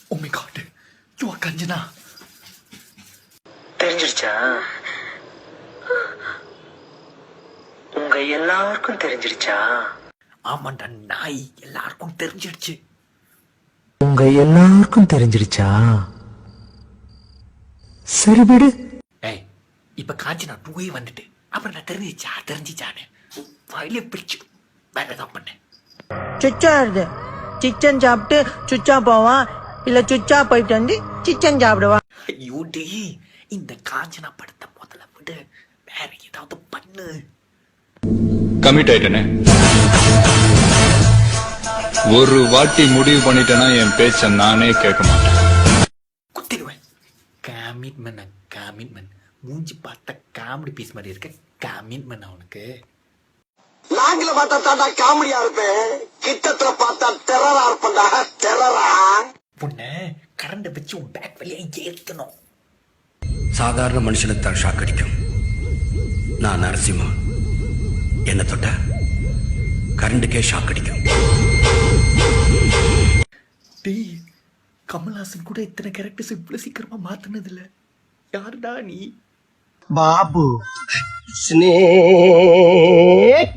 Oh my god, you are Kanjana. தெரிஞ்சிருச்சா? உங்க எல்லாருக்கும் தெரிஞ்சிருச்சா? ஆமாண்டா நாய், எல்லாருக்கும் தெரிஞ்சிடுச்சு. உங்க எல்லாருக்கும் தெரிஞ்சிருச்சா? சரி விடு. ஏய், இப்ப காஞ்சனா 2 வந்துட்டு அப்புறம் நான் தெரிஞ்சிச்சானே வாயிலே பிடிச்சு வேற ஏதாவது பண்ணேன். சுச்சா இருது சிச்சன் சாப்பிட்டு சுச்சா போவான், இல்ல சுச்சா போயிட்டு வந்து சிச்சன் சாப்பிடுவான். ஐயோ டேய், இந்த காஞ்சனா படத்தை முதல்ல விடு, வேற ஏதாவது பண்ணு. கமிட் ஆயிட்டனே. ஒரு வாட்டி முடிவு பண்ணிட்டேன்னா என் பேச்ச நானே கேட்க மாட்டேன். குத்திடுவேன். கமிட்மெண்ட் மூஞ்சி பார்த்தா காமெடி பீஸ் மாதிரி இருக்க. கமிட்மெண்ட் அவனுக்கு. நாங்கள பார்த்தா தாண்டா காமெடியா இருப்பேன், கிட்டத்துல பார்த்தா டெரரா இருப்பேன்டா. டெரரா உன்னை கரண்ட வச்சு உன் பேக் வழியா ஏத்தணும். சாதாரண மனுஷனுக்கு தான் ஷாக் அடிக்கும். நான் நரசிம்மா, என்ன தொட்டா கரண்டுக்கே ஷாக் அடிக்கும். டேய், கமல்ஹாசன் கூட இத்தனை கேரக்டர்ஸ் இவ்வளவு சீக்கிரமா மாத்தினது இல்ல. யாருடா நீ? Babu, snake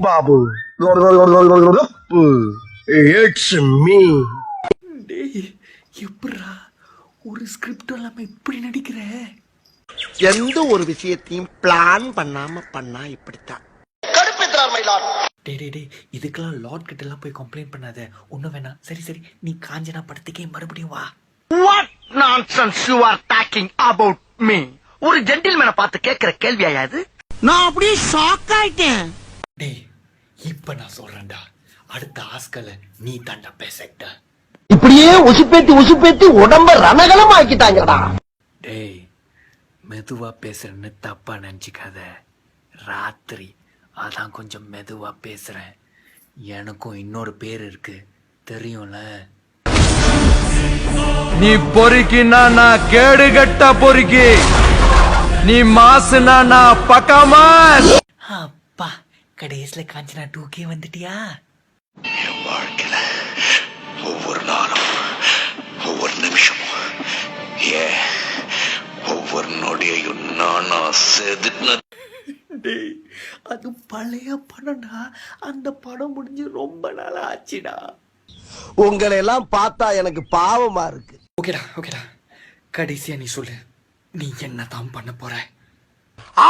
Babu. It's me. டேய், எப்படிடா ஒரு ஸ்கிரிப்ட் இல்லாம இப்படி நடிக்கிற? எந்த ஒரு விஷயத்தையும் பிளான் பண்ணாம பண்ணா இப்படித்தான் கடுப்பேத்துறார் மயிலாட். டேய், இதுக்கெல்லாம் லார்ட் கிட்ட எல்லாம் போய் கம்ப்ளைண்ட் பண்ணாத. ஒண்ணும் வேணாம். சரி நீ காஞ்சனா படத்துக்கே மறுபடியும் வா. What nonsense you are talking about me? ஒரு ஜென்டில்மேனை பார்த்து கேட்கிற கேள்வியா இது? நான் அப்படியே ஷாக் ஆயிட்டேன். டேய், இப்ப நான் சொல்றேன்டா, அடுத்த ஆஸ்கர்ல நீ தாண்டா பேசக்ட. இப்படியே உசுப்பேத்தி உடம்ப ரணகலம் ஆக்கிட்டாங்கடா. டேய், மெதுவா பேசுறேன்னு தப்பா நினைச்சுக்காத. ராத்திரி அதான் கொஞ்சம் மெதுவா பேசுறேன். எனக்கும் இன்னொரு பேர் இருக்கு, தெரியும்ல? நீ பொறுக்கினா நான் கேடுகட்ட பொறுக்கி, நீ மாசுனா நான் பக்காமாஸ். அப்பா, கடைசியில காஞ்சனா 2K வந்துட்டியா? என் வாழ்க்கையில ஒவ்வொரு நாளும், ஒவ்வொரு நிமிஷமும், ஏன் ஒவ்வொரு நொடியையும் நானா செதுக்கின. டேய், அது பழைய படம்டா. அந்த படம் முடிஞ்சு ரொம்ப நாள் ஆச்சுடா. உங்களை எல்லாம் பார்த்தா எனக்கு பாவமா இருக்கு. ஓகேடா, கடைசியா நீ சொல்லு, நீ என்னதான் பண்ண போற?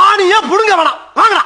ஆணியா புடுங்க வேணாம், வாங்கடா.